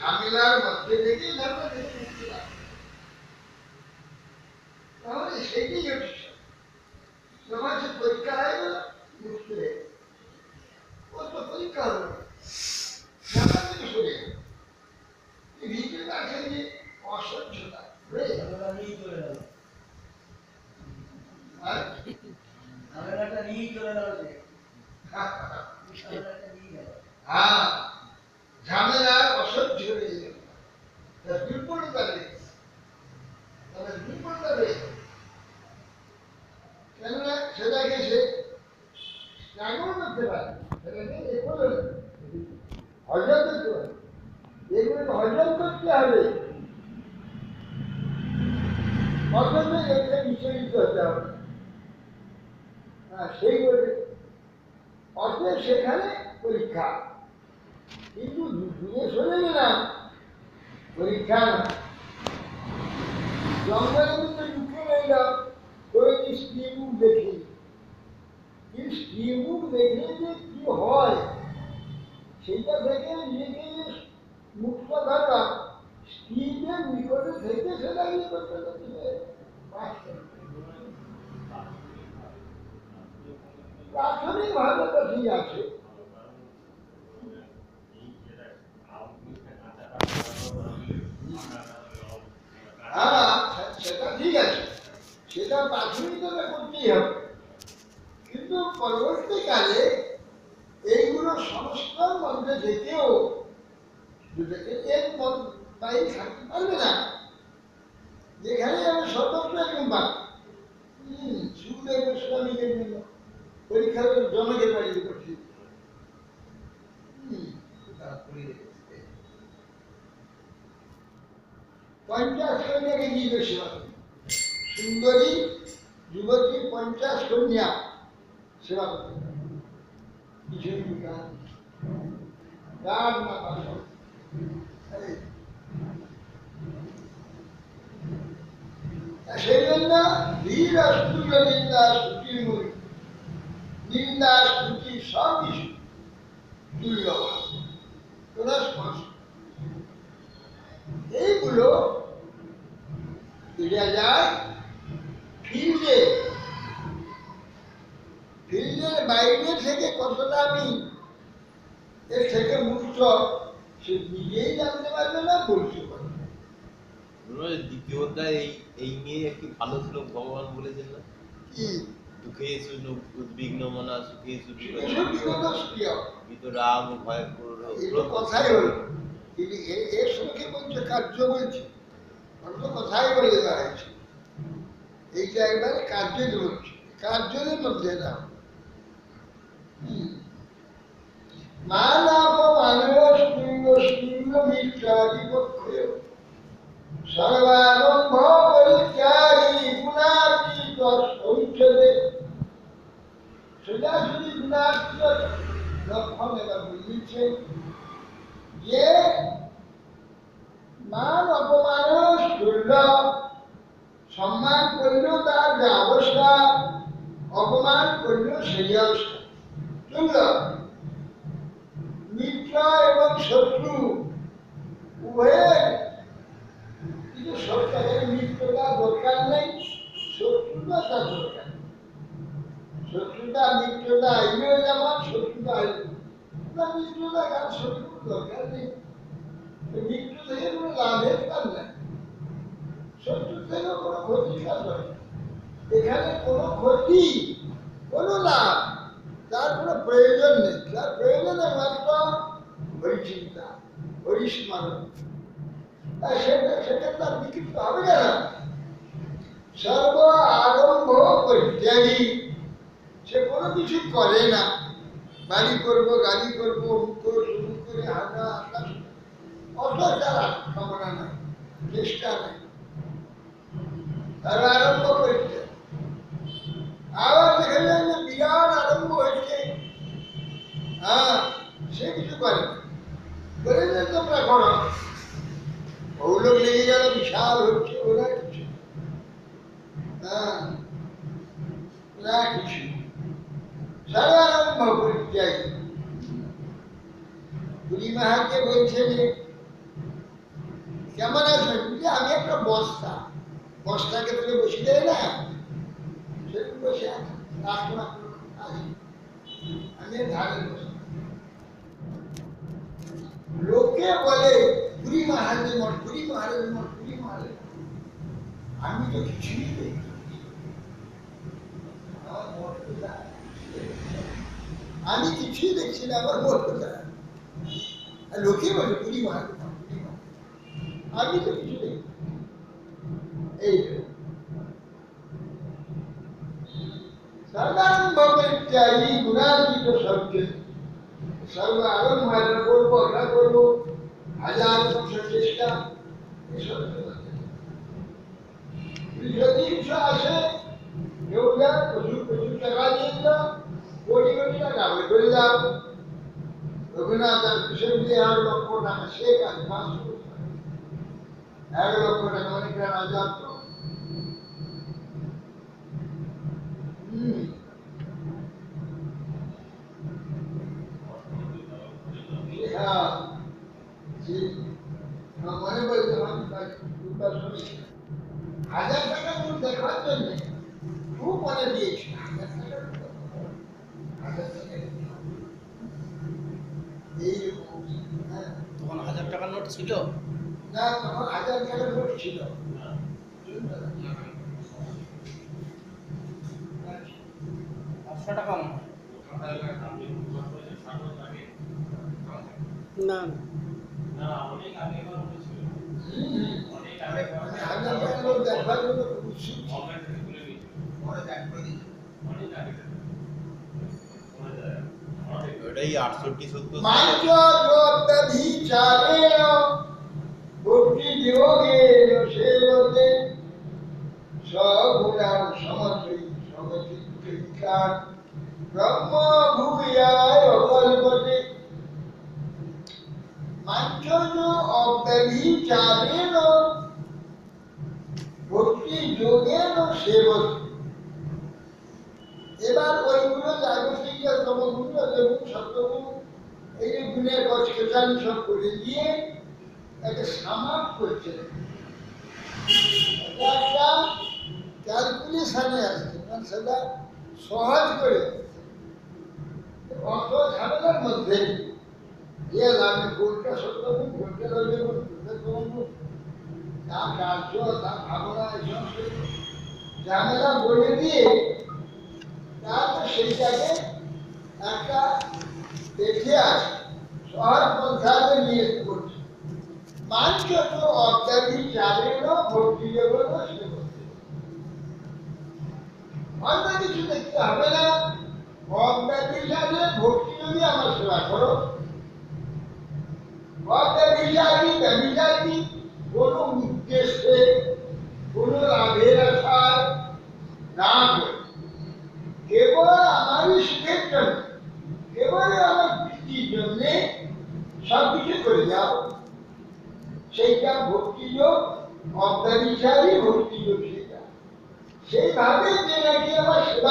ঝামেলার মধ্যে থেকে ধর্ম থেকে মুক্তি লাভ, তাহলে সেটাই হচ্ছে তোমার সে পরীক্ষা হয়ে গেল, মুক্তি হয়ে গেল। ও তো পরীক্ষা হলো ঝামেলা থেকে সরে গেল। ভিতরে আছে যে অস্বচ্ছতা, ঝামেলার অসহ্য হয়ে গেল, দুর্বলতা রয়ে গেল, দুর্বলতা রয়ে গেল। কেননা সেটাকে সে ত্যাগও করতে পারে, সেটাকে হজম করতে পারে, এগুলোকে হজম করতে হবে, প্রথমে এতে বিচলিত হতে হবে। সেই বলে অতএব সেখানে পরীক্ষা, কিন্তু দূরে সরে গেলাম, পরীক্ষা না। জঙ্গলের মধ্যে ঢুকে রইলাম, কোনোদিন স্ত্রী মুখ দেখি, কিন্তু স্ত্রী মুখ দেখলে যে কি হয় সেইটা থেকে নিজেকে মুক্ত থাকা, স্ত্রীদের নিকটে থেকে সেটা ইয়ে করতে প্রাথমিক ভাবে তো ঠিক আছে, সেটা ঠিক আছে, সেটা প্রাথমিকভাবে করতেই হবে। কিন্তু পরবর্তীকালে এইগুলো সংস্কার মধ্যে থেকেও এর বাইরে থাকতে পারবে না, যেখানে আমি সতর্ক একদম বাদ সুদের গোস্বামীকে জন্য পরীক্ষা জনকে বাড়িতে করছি, পঞ্চাশ কন্যাকে দিয়ে সেবা, সুন্দরী যুবতী 50 কন্যা সেবা করতে পারে, কিছু গান না পাশন। সেই জন্য বীর স্তুতি নিন্দা স্তুতির মূল, নিন্দা স্তুতি সব কিছু দুর্লভ, এইগুলো ফিরে যায় ফিল্ডে, ফিল্ডের বাইরে থেকে কতটা আমি এর থেকে মুক্ত সে নিজেই জানতে পারবে না, বলতে পারবে। দ্বিতীয় অধ্যায় এই নিয়ে একটি ভালো শ্লোক ভগবান বলেছেন না, কি দুঃখে শুনু উদ্বিগ্ন মনা সুখে সুখী রাম ভয় কথাই হলো, এর সঙ্গে বলছে কার্য বলছে, অন্য কথাই বলে দেওয়া হয়েছে, এইটা একবারে কার্যের বলছে, কার্যের মধ্যে না মানব মানুষ তুল্য শূন্য মিত্রাদি পক্ষে সর্বারম্ভ পরিত্যাগী গুণাতীত সংক্ষেপে সোজাসুজি গুণাতীত লক্ষণ এবার বুঝিয়েছে যে মান অপমানস তুল্য, সম্মান করলেও তার যে অবস্থা, অপমান করলেও সেই অবস্থা তুল্য। মিত্র এবং শত্রু উভয়ের কিন্তু সরকারের মিত্রতা দরকার নেই, শত্রুতা তার দরকার, শত্রুতা মিত্রতা আইলেও যেমন শত্রুতা আইলে মিত্রতা কার শত্রুর দরকার নেই, মিত্র থেকে কোনো লাভের কাজ নেই, শত্রু থেকেও কোনো ক্ষতির কাজ হয়, এখানে কোনো ক্ষতি কোনো লাভ তার কোনো প্রয়োজন নেই, তার প্রয়োজন মাত্র হরিচিন্তা হরিস্মরণ, সেটা তার বিকৃত হবে না। সর্ব আরম্ভ পরিত্যাগী, সে কোনো কিছু করে না, বাড়ি করবো গাড়ি করবো মুখ শুরু করে হাঁটা আকাশ অত তার কামনা নাই, চেষ্টা নেই, তার আরম্ভ করতে। আবার দেখা যায় যে বিরাট আরম্ভ হয়েছে, সে কিছু করে না, বলে যে তোমরা করো, লোক লেগে গেল বিশাল হচ্ছে, ওরা কিছু কিছু সর্বারম্ভ পরিত্যাগী। পুরী মাহাকে বলছে যে কেমন আছেন? যে আমি একটা বস্তা, বস্তাকে তুলে বসে দেয় না, সেরকম বসে আছে, রাস্তা আছে, আমি ধারে বসে। লোকে বলে পুরী মহারাজের মঠ, পুরী মহারাজের মঠ, পুরী মহারাজের মঠ। আমি তো কিছুই দেখি না। আমার মঠ কোথায়? আমি কিছুই দেখছি না, আমার মঠ কোথায়? আর লোকে বলে পুরী মহারাজের মঠ, পুরী মহারাজ। আমি তো কিছু দেখি না। এই সাধারণ ভগবান চাই গুণাতীত সবকে সর্ব আরম্ভ করবো, আমরা করবো হাজার বছর চেষ্টা, এসব যদি আসে কেউ যান প্রচুর প্রচুর টাকা দিয়ে দাও, কোটি কোটি টাকা হয়ে করে দাও। রঘুনাথ আর কৃষক দিয়ে 1,00,000 টাকা, সে কাজ 500 1,00,000 টাকা অনেকটা রাজা তো। মনে বলতে 1,000 টাকা তুমি দেখার জন্য খুব মনে দিয়েছি। 1,000 টাকা এইরকম। তখন 1,000 টাকার নোট ছিল না, তখন 1,000 টাকার নোট ছিল। 500 টাকা মনে হয়। না দেখার জন্য খুব উৎসুক ছিল। ওটাই 68-70 মাঞ্চ যোগবিচারেণ ভক্তি যোগেন সেবতে সগুণাং সমতি সমচিত্তিকাং ব্রহ্ম ভূয়ায় অকল্পতে। মাঞ্চ অব্যভিচারেণ ভক্তি যোগেন সেবতে। এবার ওইগুলো জাগতিক তমগুণ এবং সত্যগুণ, এই যে গুণের গছ খেসানি সব করে দিয়ে তাকে সামাপ করছে। একটা ক্যালকুলেশনে আসছে, মানে সেটা সহজ করে অত ঝামেলার মধ্যে যে আমি কোনটা সত্যগুণ, কোনটা রজগুণ, কোনটা তমগুণ, তার কার্য, তার ভাবনা, এসব ঝামেলা বলে দিয়ে তারপর সেইটাকে একটা দেখে আসে, সহজ পন্থাতে নিয়ে করছে। মাঞ্চ অব্যভিচারেণ ভক্তি যোগেন সেবতে। অন্য কিছু দেখতে হবে না, অব্যভিচারে ভক্তি যদি আমার সেবা করো। অব্যভিচারী ব্যভিচারী কোনো উদ্দেশ্যে, কোনো লাভের আশায় না করে কেবল আমারই সুখের জন্য, কেবল আমার বৃত্তির জন্য সবকিছু করে যাও, সেইটা ভক্তিযোগ, অব্যভিচারী ভক্তিযোগ। সেইটা সেইভাবে যে নাকি আমার সেবা